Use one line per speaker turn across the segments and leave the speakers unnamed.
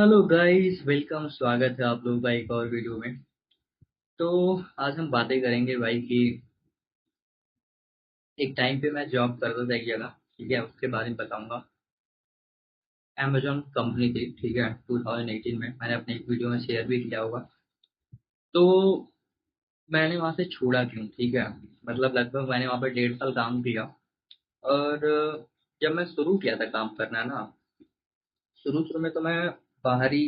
Hello guys, welcome. स्वागत है आप लोगों का एक और वीडियो में। तो आज हम बातें करेंगे भाई कि एक टाइम पे मैं जॉब करता था एक जगह। ठीक है, उसके बारे में बताऊंगा। अमेजोन कंपनी थी, ठीक है। 2018 में मैंने अपने एक वीडियो में शेयर भी किया होगा। तो मैंने वहां से छोड़ा क्यों, ठीक है। मतलब लगभग मैंने वहां पर 1.5 साल काम किया। और जब मैं शुरू किया था काम करना ना, शुरू शुरू में तो मैं बाहरी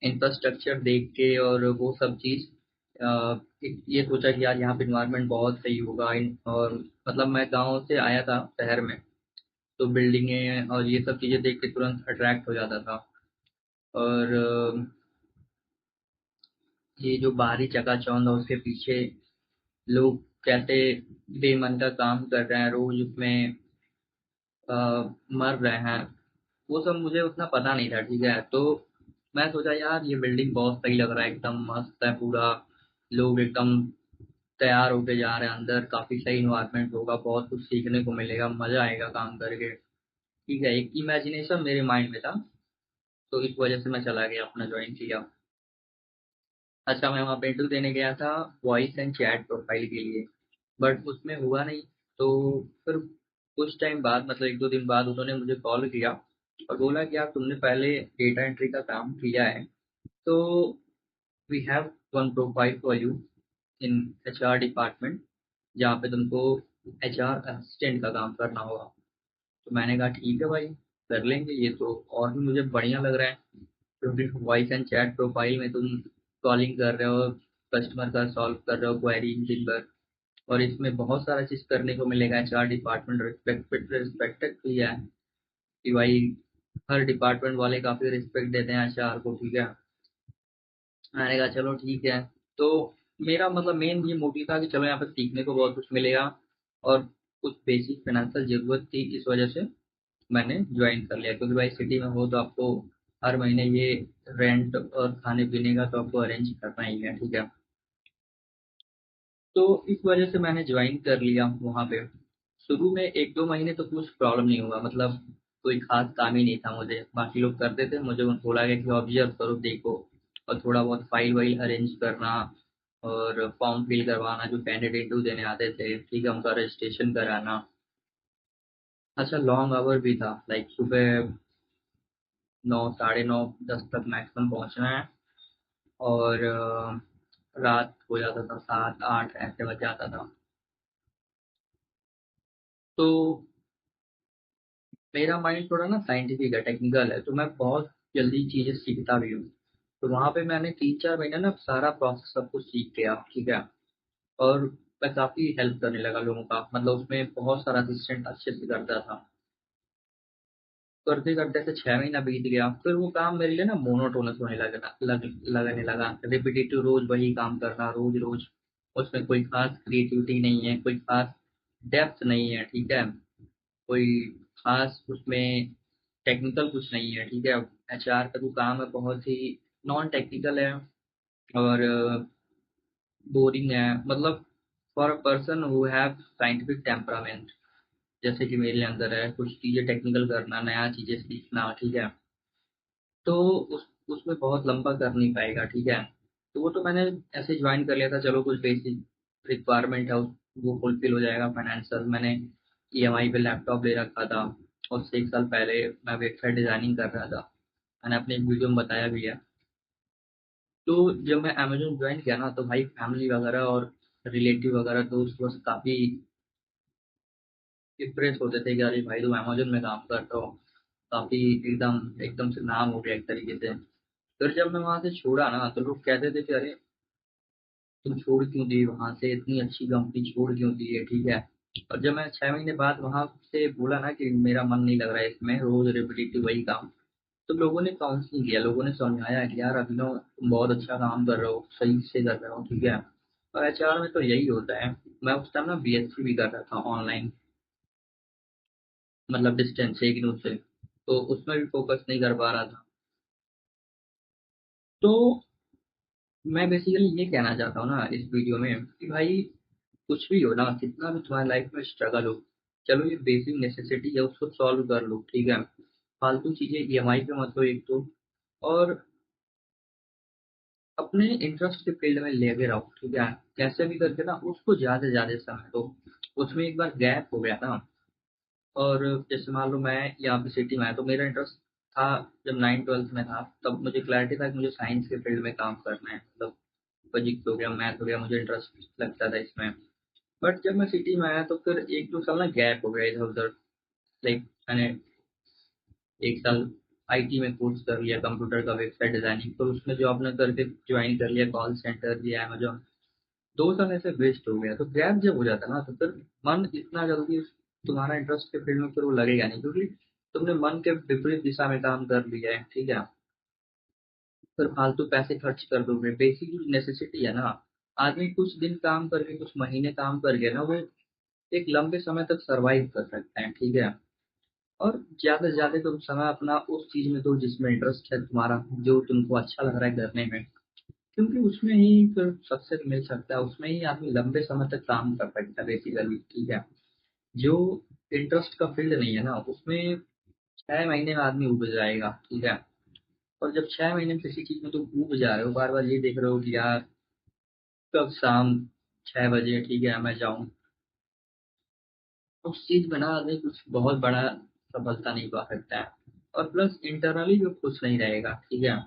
इंफ्रास्ट्रक्चर देख के और वो सब चीज़ ये सोचा कि यार यहाँ पे इन्वायरमेंट बहुत सही होगा। और मतलब मैं गांव से आया था शहर में, तो बिल्डिंगें और ये सब चीज़ें देख के तुरंत अट्रैक्ट हो जाता था। और ये जो बाहरी चकाचौंध है उसके पीछे लोग कैसे बेमन का काम कर रहे हैं, रोज उसमें अ, मर रहे हैं, वो सब मुझे उतना पता नहीं था, ठीक है। तो मैं सोचा यार ये बिल्डिंग बहुत सही लग रहा है, एकदम मस्त है पूरा। लोग एकदम तैयार होके जा रहे हैं अंदर, काफी सही इन्वायरमेंट होगा, बहुत कुछ सीखने को मिलेगा, मजा आएगा काम करके। ठीक है, एक इमेजिनेशन मेरे माइंड में था। तो इस वजह से मैं चला गया, अपना ज्वाइन किया। अच्छा, मैं वहाँ पे इंटरव्यू देने गया था वॉइस एंड चैट प्रोफाइल के लिए, बट उसमें हुआ नहीं। तो फिर कुछ टाइम बाद, मतलब 1-2 दिन बाद, उन्होंने मुझे कॉल किया और बोला कि यार तुमने पहले डेटा एंट्री का काम किया है, तो we have one profile for you in HR department, जहाँ पे तुमको एचआर असिस्टेंट का काम करना होगा। तो मैंने कहा ठीक है भाई, कर लेंगे ये तो। और भी मुझे बढ़िया लग रहा है, क्योंकि वॉइस एंड चैट प्रोफाइल में तुम कॉलिंग कर रहे हो, कस्टमर का सॉल्व कर रहे हो क्वेरी इंजन पर। और इसमें बहुत सारा चीज़ करने को मिलेगा। एचआर डिपार्टमेंट रिस्पेक्टेड भी है कि भाई हर डिपार्टमेंट वाले काफ़ी रिस्पेक्ट देते हैं एचआर को, ठीक है। मैंने कहा चलो ठीक है। तो मेरा मतलब मेन ये मोटिव था कि चलो यहाँ पर सीखने को बहुत कुछ मिलेगा, और कुछ बेसिक फाइनेंशियल जरूरत थी, इस वजह से मैंने ज्वाइन कर लिया। क्योंकि भाई सिटी में हो तो आपको हर महीने ये रेंट और खाने पीने का तो आपको अरेंज करना ही है, ठीक है। तो इस वजह से मैंने ज्वाइन कर लिया वहाँ पे। शुरू में 1-2 महीने तो कुछ प्रॉब्लम नहीं हुआ, मतलब कोई खास काम ही नहीं था मुझे, बाकी लोग करते थे, मुझे उनको बोला गया कि ऑब्जर्व करो, देखो। और थोड़ा बहुत फाइल वाइल अरेंज करना और फॉर्म फिल करवाना, जो कैंडिडेट इंटरव्यू देने आते थे, ठीक है, उनका रजिस्ट्रेशन कराना। अच्छा, लॉन्ग आवर भी था, लाइक सुबह 9, 9:30, 10 तक मैक्सिमम पहुंचना है। और रात हो जाता था 7-8 ऐसे बज जाता था। तो मेरा माइंड थोड़ा ना साइंटिफिक है, टेक्निकल है, तो मैं बहुत जल्दी चीज़ें सीखता भी हूँ। तो वहाँ पे मैंने 3-4 महीने ना सारा प्रोसेस सब कुछ सीख गया, ठीक है। और मैं काफ़ी हेल्प करने लगा लोगों का, मतलब उसमें बहुत सारा असिस्टेंट अच्छे से करता था। करते करते से 6 महीना बीत गया, फिर वो काम मेरे लिए ना मोनोटोनस होने लगने लगा। रिपीटेटिव रोज वही काम करना, रोज रोज। उसमें कोई खास क्रिएटिविटी नहीं है, कोई खास डेप्थ नहीं है, ठीक है। कोई खास उसमें टेक्निकल कुछ नहीं है, ठीक है। एचआर का जो काम है बहुत ही नॉन टेक्निकल है, और बोरिंग है, मतलब for a person who have scientific temperament, जैसे कि मेरे अंदर है, कुछ चीज़ें टेक्निकल करना, नया चीज़ें सीखना, ठीक है। तो उसमें बहुत लंबा कर नहीं पाएगा, ठीक है। तो वो तो मैंने ऐसे ज्वाइन कर लिया था, चलो कुछ बेसिक रिक्वायरमेंट है वो फुलफिल हो जाएगा। फाइनेंशियल मैंने ईएमआई पे लैपटॉप ले रखा था, और उससे 1 साल पहले मैं वेबसाइट डिजाइनिंग कर रहा था, मैंने अपने एक वीडियो में बताया भी है। तो जब मैं अमेजोन ज्वाइन किया ना, तो भाई फैमिली वगैरह और रिलेटिव वगैरह दोस्त वोस्त काफ़ी इम्प्रेस होते थे कि अरे भाई तुम अमेजोन में काम करते हो, काफ़ी एकदम एकदम से नाम हो गया एक तरीके से। फिर जब मैं वहां से छोड़ा ना, तो लोग कहते थे कि अरे तुम छोड़ क्यों दी, वहां से इतनी अच्छी कंपनी छोड़ क्यों दी है, ठीक है। और जब मैं 6 महीने बाद वहां से बोला ना कि मेरा मन नहीं लग रहा है इसमें, रोज रिपीटेटिव वही काम, तो लोगों ने काउंसलिंग किया, लोगों ने समझाया कि यार अभिनव तुम बहुत अच्छा काम कर रहे हो, सही से कर रहे हो, ठीक है। और एचआर में तो यही होता है। मैं उस टाइम ना बीएससी भी कर रहा था ऑनलाइन, मतलब डिस्टेंस एक दिन से, तो उसमें भी फोकस नहीं कर पा रहा था। तो मैं बेसिकली ये कहना चाहता हूँ ना इस वीडियो में कि भाई कुछ भी हो ना, कितना भी तुम्हारी लाइफ में स्ट्रगल हो, चलो ये बेसिक नेसेसिटी है, उसको सॉल्व कर लो, ठीक है। फालतू चीजें ईएमआई पे मत लो एक तो, और अपने इंटरेस्ट के फील्ड में लेके रहो, ठीक है? कैसे भी करके ना उसको ज़्यादा से ज़्यादा समय दो। उसमें एक बार गैप हो गया ना, और जैसे मान लो मैं यहाँ पे सिटी में आया तो मेरा इंटरेस्ट था, जब 9th-12th में था तब मुझे क्लैरिटी था कि मुझे साइंस के फील्ड में काम करना है, मतलब फिजिक्स हो गया, मैथ हो गया, मुझे इंटरेस्ट लगता था इसमें। बट जब मैं सिटी में आया तो फिर 1-2 साल ना गैप हो गया इधर-उधर। लाइक मैंने 1 साल आईटी में कोर्स कर लिया, कंप्यूटर का, वेबसाइट डिज़ाइनिंग, फिर उसमें जॉब ना करके जॉइन कर लिया कॉल सेंटर भी, अमेज़न। 2 साल ऐसे वेस्ट हो गया। तो गैप जब हो जाता है ना तो फिर मन इतना जल्दी तुम्हारा इंटरेस्ट के फील्ड में फिर वो लगेगा नहीं, क्योंकि तुमने मन के विपरीत दिशा में काम कर लिया है, ठीक है? फिर फालतू पैसे खर्च कर दोगे। बेसिक जो नेसेसिटी है ना, आदमी कुछ दिन काम करके, कुछ महीने काम करके ना वो एक लंबे समय तक सर्वाइव कर सकता है, ठीक है? और ज़्यादा से ज़्यादा तुम समय अपना उस चीज़ में दो जिसमें इंटरेस्ट है तुम्हारा, जो तुमको अच्छा लग रहा है करने में। क्योंकि उसमें ही फिर सक्सेस मिल सकता है, उसमें ही आदमी लंबे समय तक काम कर सकता है बेसिकली, ठीक है? जो इंटरेस्ट का फील्ड नहीं है ना, उसमें 6 महीने में आदमी उब जाएगा, ठीक है? और जब 6 महीने में किसी चीज़ में तुम उब जा रहे हो, बार बार ये देख रहे हो कि यार कब शाम 6 बजे, ठीक है, मैं जाऊँ, उस चीज़ में ना आदमी कुछ बहुत बड़ा सफलता नहीं पा सकता है। और प्लस इंटरनली भी खुश नहीं रहेगा, ठीक है?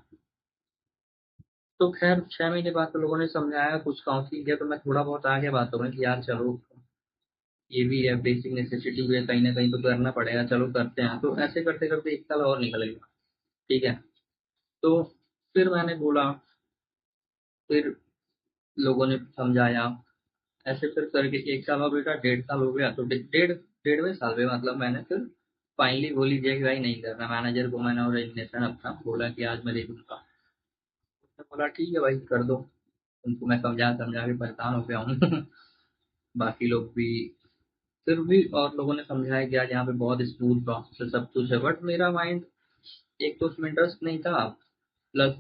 तो खैर 6 महीने बाद तो लोगों ने समझाया, कुछ काउंसलिंग किया, तो मैं थोड़ा बहुत आगे बातों में कि यार चलो, ये भी है, बेसिक नेसेसिटी भी है, कहीं ना कहीं तो करना पड़ेगा, चलो करते हैं। तो ऐसे करते करते 1 साल और निकल गया, ठीक है? तो फिर मैंने बोला, फिर लोगों ने समझाया, ऐसे फिर करके 1 साल और बेटा 1.5 साल हो गया, तो डेढ़वें साल में मतलब मैंने फिर फाइनली बोल ही दिया कि भाई नहीं करना। मैनेजर को मैंने और रेजिग्नेशन अपना बोला कि आज मैं दे दूंगा। उसने बोला ठीक है भाई कर दो, तुमको मैं समझा समझा के परेशान हो गया हूँ। बाकी लोग भी, फिर भी और लोगों ने समझाया कि यार यहाँ पे बहुत स्मूथ प्रोसेस है, सब कुछ है, बट मेरा माइंड, एक तो उसमें इंटरेस्ट नहीं था, प्लस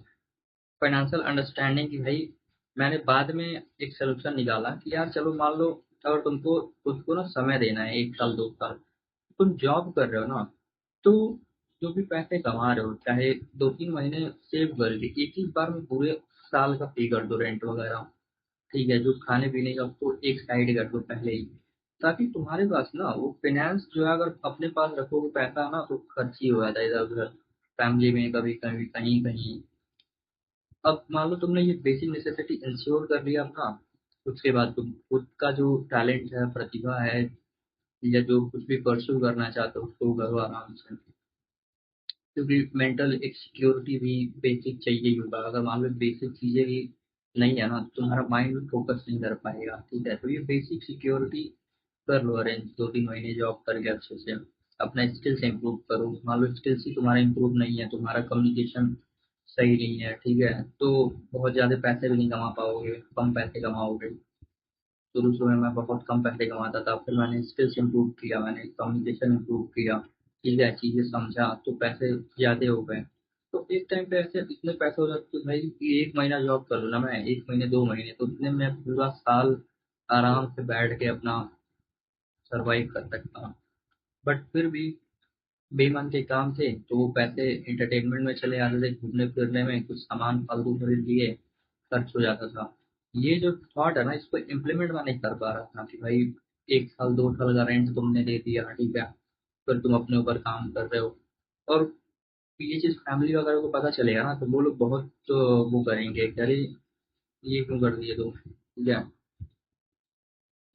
फाइनेंशियल अंडरस्टैंडिंग की भाई। मैंने बाद में एक सोल्यूशन निकाला कि यार चलो मान लो अगर तुमको खुद को ना समय देना है 1 साल 2 साल, तुम जॉब कर रहे हो ना, तो जो भी पैसे कमा रहे हो चाहे 2-3 महीने सेव करके एक ही बार में पूरे साल का पे कर दो, रेंट वगैरह, ठीक है? जो खाने पीने का उसको एक साइड कर दो पहले ही, ताकि तुम्हारे पास ना वो फाइनेंस जो है, अगर अपने पास रखोगे पैसा ना तो खर्च ही हो जाता है इधर उधर, फैमिली में कभी कभी कहीं कहीं। अब मान लो तुमने ये बेसिक नेसेसिटी इंश्योर कर लिया अपना, उसके बाद तुम खुद का जो टैलेंट है, प्रतिभा है, या जो कुछ भी परस्यू करना चाहते हो उसको करो आराम से। क्योंकि मेंटल एक सिक्योरिटी भी बेसिक चाहिए ही होगा। अगर मान लो बेसिक चीजें ही नहीं है ना तो तुम्हारा माइंड भी फोकस नहीं कर पाएगा, ठीक है? तो ये बेसिक सिक्योरिटी कर लो अरेंज, 2-3 महीने जॉब करके अच्छे से अपना स्किल्स इंप्रूव करो। मान लो स्किल्स ही तुम्हारा इंप्रूव नहीं है, तुम्हारा कम्युनिकेशन सही नहीं है, ठीक है, तो बहुत ज़्यादा पैसे भी नहीं कमा पाओगे, कम पैसे कमाओगे। शुरू शुरू में मैं बहुत कम पैसे कमाता था, फिर मैंने स्किल्स इंप्रूव किया, मैंने कम्युनिकेशन इंप्रूव किया, ठीक है, चीज़ें समझा, तो पैसे ज़्यादा हो गए। तो एक टाइम पे ऐसे इतने पैसे हो जाते थे भाई कि 1 महीना जॉब कर लूँ ना मैं, 1 महीने 2 महीने, तो इतने में पूरा साल आराम से बैठ के अपना सर्वाइव कर सकता हूँ। बट फिर भी बेमन के काम थे, तो वो पैसे एंटरटेनमेंट में चले जाते थे, घूमने फिरने में, कुछ सामान फालतू खरीद लिए, खर्च हो जाता था। ये जो थॉट है ना, इसको इम्प्लीमेंट मैं नहीं कर पा रहा था कि भाई 1 साल 2 साल का रेंट तुमने दे दिया, ठीक है, फिर तुम अपने ऊपर काम कर रहे हो। और ये चीज़ फैमिली वगैरह को पता चलेगा ना तो वो लोग बहुत वो करेंगे कि अरे ये क्यों कर दिए तुम, ठीक है?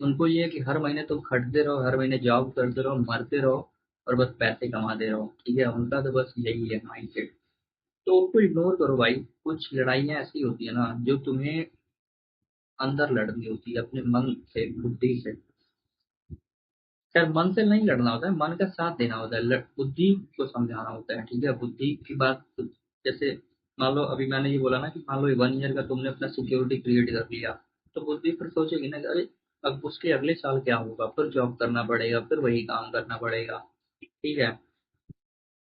उनको ये है कि हर महीने तुम खटते रहो, हर महीने जॉब करते रहो, मरते रहो, और बस पैसे कमाते रहो, ठीक है? उनका तो बस यही है माइंडसेट। तो उनको इग्नोर करो भाई। कुछ लड़ाइयाँ ऐसी होती है ना जो तुम्हें अंदर लड़नी होती है, अपने मन से, बुद्धि से। खैर मन से नहीं लड़ना होता है, मन का साथ देना होता है, बुद्धि को समझाना होता है, ठीक है? बुद्धि की बात जैसे मान लो अभी मैंने ये बोला ना कि मान लो 1 ईयर का तुमने अपना सिक्योरिटी क्रिएट कर लिया, तो बुद्धि फिर सोचेगी ना कि अरे अब उसके अगले साल क्या होगा, फिर जॉब करना पड़ेगा, फिर वही काम करना पड़ेगा, ठीक है?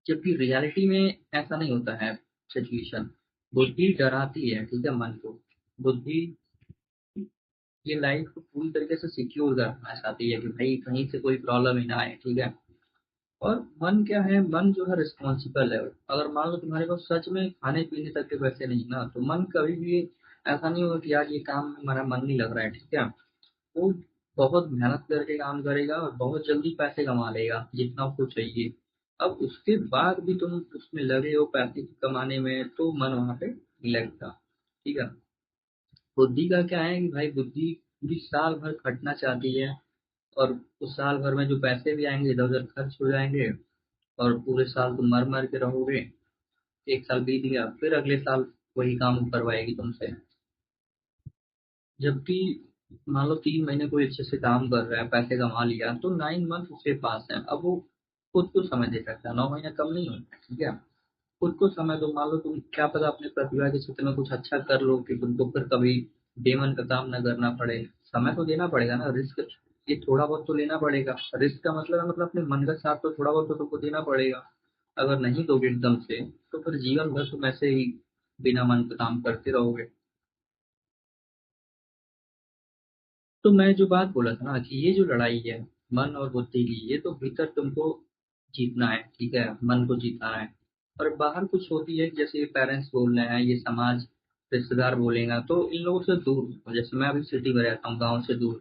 जबकि रियलिटी में ऐसा नहीं होता है सिचुएशन। बुद्धि डराती है, ठीक है, मन को। बुद्धि ये लाइफ को पूरी तरीके से सिक्योर करना चाहती है कि भाई कहीं से कोई प्रॉब्लम ही ना आए, ठीक है? और मन क्या है, मन जो है रिस्पॉन्सिबल है। अगर मान लो तुम्हारे पास सच में खाने पीने तक के पैसे नहीं ना, तो मन कभी भी ऐसा नहीं होगा कि यार ये काम में हमारा मन नहीं लग रहा है, ठीक है। वो बहुत मेहनत करके काम करेगा और बहुत जल्दी पैसे कमा लेगा जितना उसको चाहिए। अब उसके बाद भी तुम उसमें लगे हो पैसे कमाने में, तो मन वहां पे नहीं लगता, ठीक है। बुद्धि का क्या है कि भाई बुद्धि पूरी साल भर खटना चाहती है, और उस साल भर में जो पैसे भी आएंगे इधर उधर खर्च हो जाएंगे, और पूरे साल तुम मर मर के रहोगे। एक साल बीत गया, फिर अगले साल वही काम करवाएगी तुमसे। जबकि मान लो 3 महीने कोई अच्छे से काम कर रहा है, पैसे कमा लिया, तो 9 मंथ उसके पास है। अब वो खुद को समय दे सकता है, 9 महीने कम नहीं होता है, ठीक है। खुद को समय दो। मान लो तुम क्या पता अपने प्रतिभा के क्षेत्र में कुछ अच्छा कर लो कि तुमको फिर कभी बेमन का काम न करना पड़े। समय तो देना पड़ेगा ना, रिस्क ये थोड़ा बहुत तो लेना पड़ेगा। रिस्क का मतलब है, मतलब अपने मन का साथ तो थोड़ा बहुत तो तुमको देना पड़ेगा। अगर नहीं दोगे एकदम से, तो फिर जीवन भर तुम ऐसे ही बिना मन का काम करते रहोगे। तो मैं जो बात बोला था ना कि ये जो लड़ाई है मन और बुद्धि की, ये तो भीतर तुमको जीतना है, ठीक है, मन को जीतना है। और बाहर कुछ होती है, जैसे पेरेंट्स बोल रहे हैं, ये समाज, रिश्तेदार बोलेगा, तो इन लोगों से दूर हो। जैसे मैं अभी सिटी में रहता हूँ, गाँव से दूर,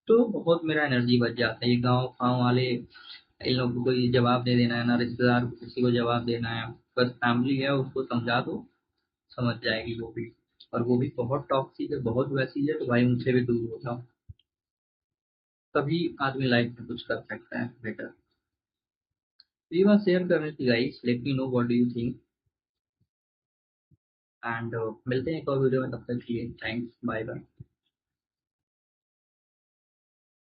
तो बहुत मेरा एनर्जी बच जाता है। ये गाँव गाँव वाले इन लोगों को ये जवाब दे देना है ना, रिश्तेदार को किसी को जवाब देना है। बस फैमिली है, उसको समझा दो, समझ जाएगी वो भी। और वो भी बहुत टॉक्सिक है, बहुत वैसी है, तो भाई उनसे भी दूर हो जाओ। तभी आदमी लाइफ में कुछ कर सकता है बेटर। ये बात शेयर करनी थी guys, let me know what do you think. And मिलते हैं एक और वीडियो में, तब तक के लिए थैंक्स, बाय बाय।